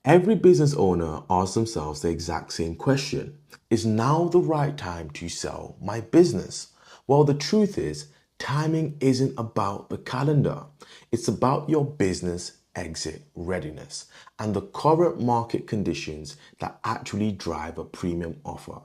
Every business owner asks themselves the exact same question. Is now the right time to sell my business? Well, the truth is, timing isn't about the calendar. It's about your business exit readiness and the current market conditions that actually drive a premium offer.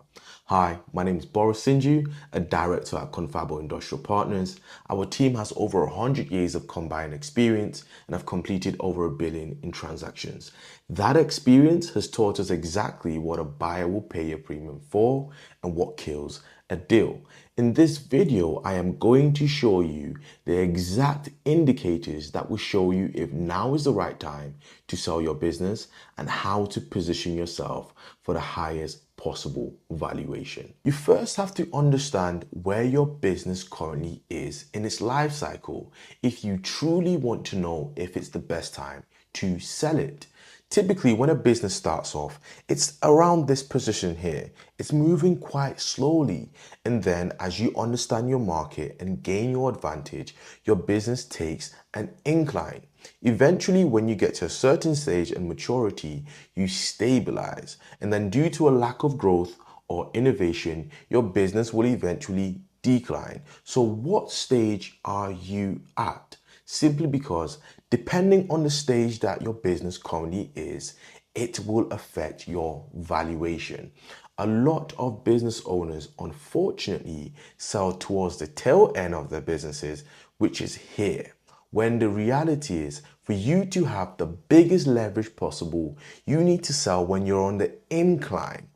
Hi, my name is Boris Sinju, a director at Confabo Industrial Partners. Our team has over 100 years of combined experience and have completed over $1 billion in transactions. That experience has taught us exactly what a buyer will pay a premium for and what kills a deal. In this video, I am going to show you the exact indicators that will show you if now is the right time to sell your business and how to position yourself for the highest possible valuation. You first have to understand where your business currently is in its life cycle if you truly want to know if it's the best time to sell it. Typically, when a business starts off, it's around this position here. It's moving quite slowly. And then as you understand your market and gain your advantage, your business takes an incline. Eventually, when you get to a certain stage and maturity, you stabilize. And then due to a lack of growth or innovation, your business will eventually decline. So what stage are you at? Simply because depending on the stage that your business currently is, it will affect your valuation. A lot of business owners, unfortunately, sell towards the tail end of their businesses, which is here. When the reality is, for you to have the biggest leverage possible, you need to sell when you're on the incline.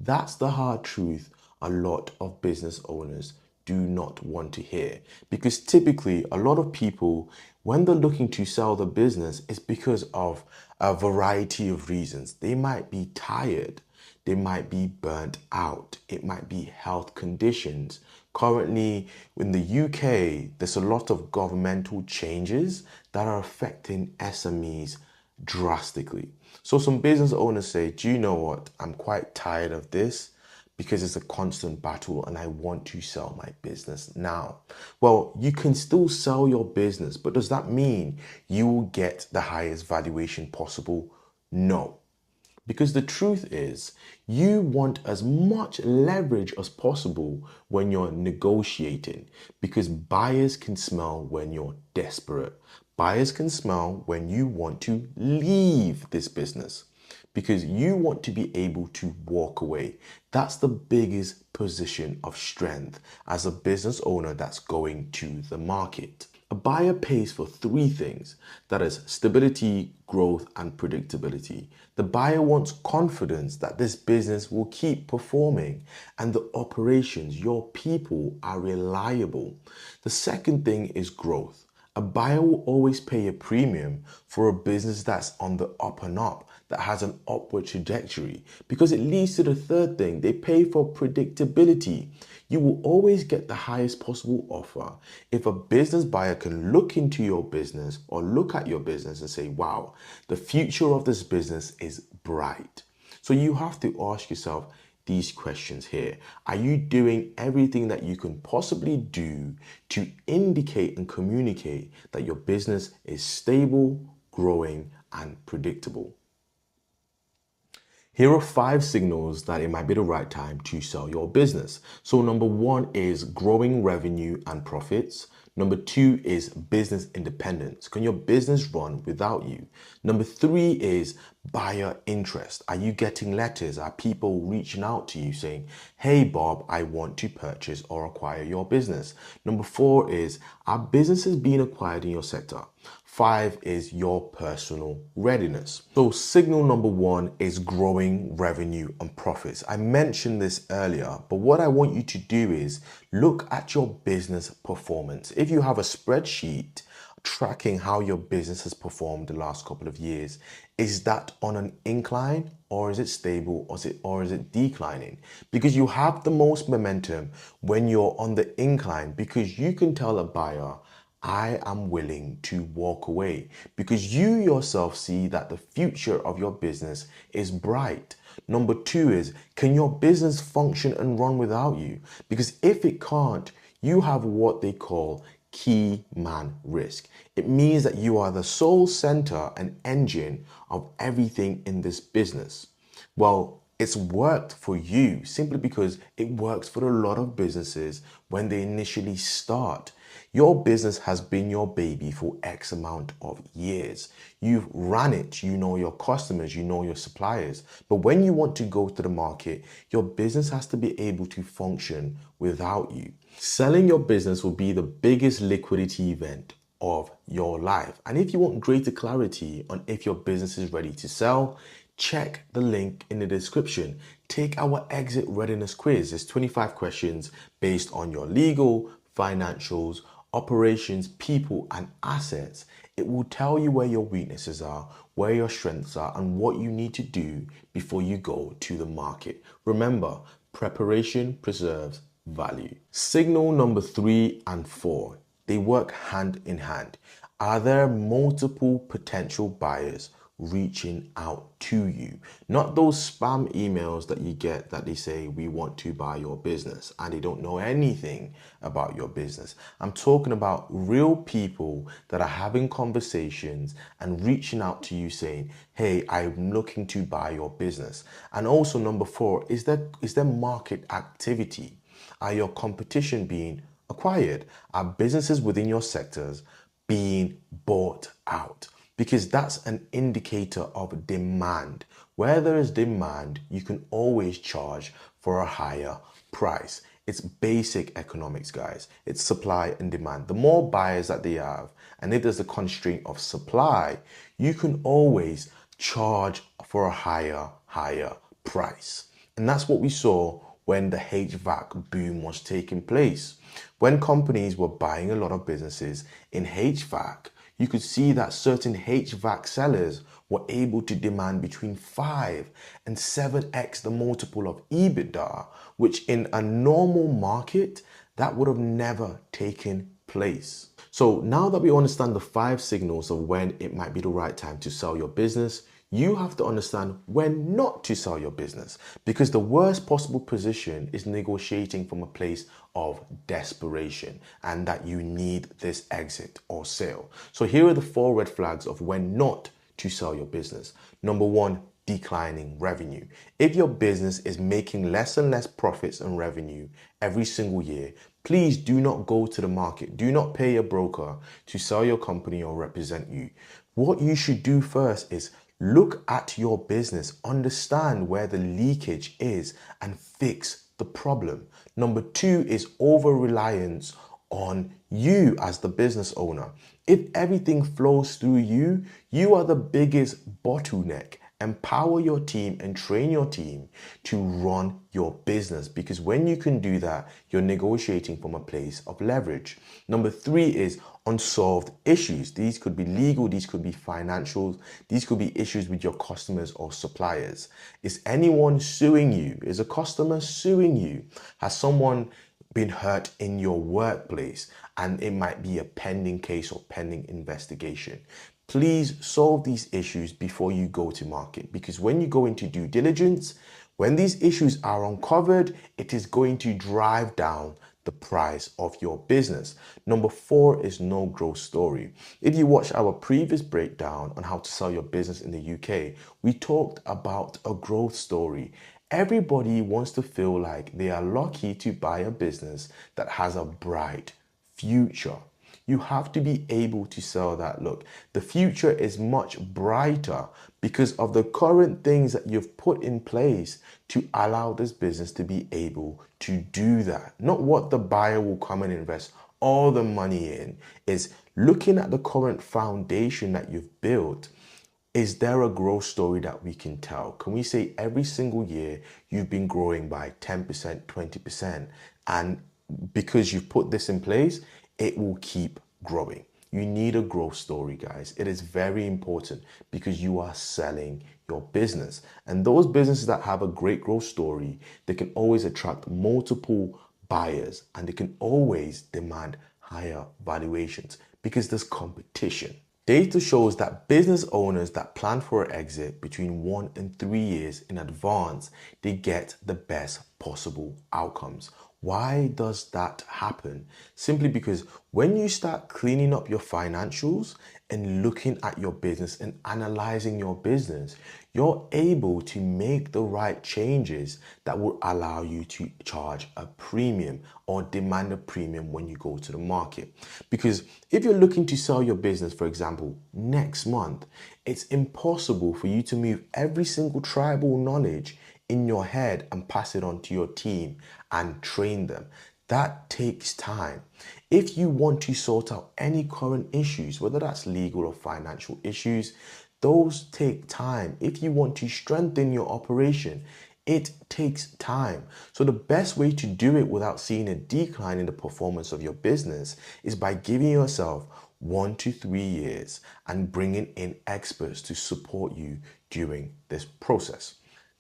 That's the hard truth a lot of business owners do not want to hear, because typically a lot of people, when they're looking to sell the business, it's because of a variety of reasons. They might be tired, they might be burnt out, it might be health conditions. Currently in the UK, there's a lot of governmental changes that are affecting SMEs drastically. So some business owners say, do you know what? I'm quite tired of this because it's a constant battle and I want to sell my business now. Well, you can still sell your business, but does that mean you will get the highest valuation possible? No. Because the truth is, you want as much leverage as possible when you're negotiating, because buyers can smell when you're desperate. Buyers can smell when you want to leave this business because you want to be able to walk away. That's the biggest position of strength as a business owner that's going to the market. A buyer pays for three things, that is stability, growth, and predictability. The buyer wants confidence that this business will keep performing and the operations, your people, are reliable. The second thing is growth. A buyer will always pay a premium for a business that's on the up and up, that has an upward trajectory, because it leads to the third thing. They pay for predictability. You will always get the highest possible offer if a business buyer can look into your business or look at your business and say, wow, the future of this business is bright. So you have to ask yourself these questions here. Are you doing everything that you can possibly do to indicate and communicate that your business is stable, growing, and predictable? Here are 5 signals that it might be the right time to sell your business. So number 1 is growing revenue and profits. Number 2 is business independence. Can your business run without you? Number 3 is buyer interest. Are you getting letters? Are people reaching out to you saying, hey Bob, I want to purchase or acquire your business? Number 4 is, are businesses being acquired in your sector? 5 is your personal readiness. So signal number 1 is growing revenue and profits. I mentioned this earlier, but what I want you to do is look at your business performance. If you have a spreadsheet tracking how your business has performed the last couple of years, is that on an incline or is it stable or is it declining? Because you have the most momentum when you're on the incline, because you can tell a buyer, I am willing to walk away, because you yourself see that the future of your business is bright. Number 2 is, can your business function and run without you? Because if it can't, you have what they call key man risk. It means that you are the sole center and engine of everything in this business. Well, it's worked for you simply because it works for a lot of businesses when they initially start. Your business has been your baby for X amount of years. You've run it, you know your customers, you know your suppliers. But when you want to go to the market, your business has to be able to function without you. Selling your business will be the biggest liquidity event of your life. And if you want greater clarity on if your business is ready to sell, check the link in the description. Take our exit readiness quiz. It's 25 questions based on your legal, financials, operations, people, and assets. It will tell you where your weaknesses are, where your strengths are, and what you need to do before you go to the market. Remember, preparation preserves value. Signal number 3 and 4, they work hand in hand. Are there multiple potential buyers reaching out to you? Not those spam emails that you get that they say, we want to buy your business, and they don't know anything about your business. I'm talking about real people that are having conversations and reaching out to you saying, hey, I'm looking to buy your business. And also number 4, is there market activity? Are your competition being acquired? Are businesses within your sectors being bought out? Because that's an indicator of demand. Where there is demand, you can always charge for a higher price. It's basic economics, guys. It's supply and demand. The more buyers that they have, and if there's a constraint of supply, you can always charge for a higher price. And that's what we saw when the HVAC boom was taking place. When companies were buying a lot of businesses in HVAC, you could see that certain HVAC sellers were able to demand between 5 and 7x the multiple of EBITDA, which in a normal market, that would have never taken place. So now that we understand the 5 signals of when it might be the right time to sell your business, you have to understand when not to sell your business, because the worst possible position is negotiating from a place of desperation and that you need this exit or sale. So here are the 4 red flags of when not to sell your business. Number 1, declining revenue. If your business is making less and less profits and revenue every single year, please do not go to the market. Do not pay a broker to sell your company or represent you. What you should do first is look at your business, understand where the leakage is, and fix the problem. Number 2 is over-reliance on you as the business owner. If everything flows through you, you are the biggest bottleneck. Empower your team and train your team to run your business, because when you can do that, you're negotiating from a place of leverage. Number 3 is unsolved issues. These could be legal, these could be financial, these could be issues with your customers or suppliers. Is anyone suing you? Is a customer suing you? Has someone been hurt in your workplace and it might be a pending case or pending investigation? Please solve these issues before you go to market, because when you go into due diligence, when these issues are uncovered, it is going to drive down the price of your business. Number 4 is no growth story. If you watch our previous breakdown on how to sell your business in the UK, we talked about a growth story. Everybody wants to feel like they are lucky to buy a business that has a bright future. You have to be able to sell that. Look, the future is much brighter because of the current things that you've put in place to allow this business to be able to do that. Not what the buyer will come and invest all the money in. Is looking at the current foundation that you've built. Is there a growth story that we can tell? Can we say every single year you've been growing by 10%, 20%, and because you've put this in place, it will keep growing? You need a growth story, guys. It is very important because you are selling your business. And those businesses that have a great growth story, they can always attract multiple buyers and they can always demand higher valuations because there's competition. Data shows that business owners that plan for an exit between 1 and 3 years in advance, they get the best possible outcomes. Why does that happen? Simply because when you start cleaning up your financials and looking at your business and analyzing your business, you're able to make the right changes that will allow you to charge a premium or demand a premium when you go to the market. Because if you're looking to sell your business, for example, next month, it's impossible for you to move every single tribal knowledge in your head and pass it on to your team and train them. That takes time. If you want to sort out any current issues, whether that's legal or financial issues, those take time. If you want to strengthen your operation, it takes time. So the best way to do it without seeing a decline in the performance of your business is by giving yourself 1 to 3 years and bringing in experts to support you during this process.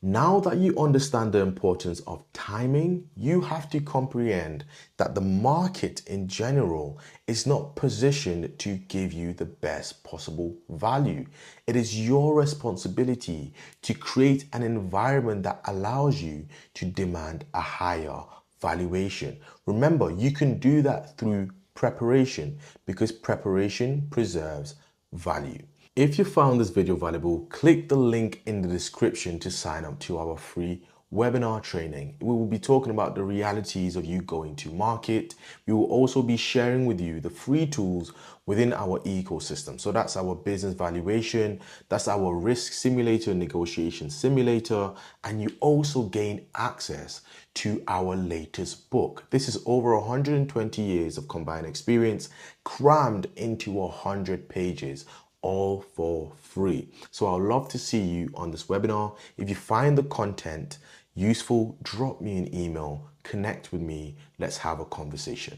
Now that you understand the importance of timing, you have to comprehend that the market in general is not positioned to give you the best possible value. It is your responsibility to create an environment that allows you to demand a higher valuation. Remember, you can do that through preparation because preparation preserves value. If you found this video valuable, click the link in the description to sign up to our free webinar training. We will be talking about the realities of you going to market. We will also be sharing with you the free tools within our ecosystem. So that's our business valuation, that's our risk simulator, negotiation simulator, and you also gain access to our latest book. This is over 120 years of combined experience crammed into 100 pages, all for free. So I'd love to see you on this webinar. If you find the content useful, drop me an email, connect with me, let's have a conversation.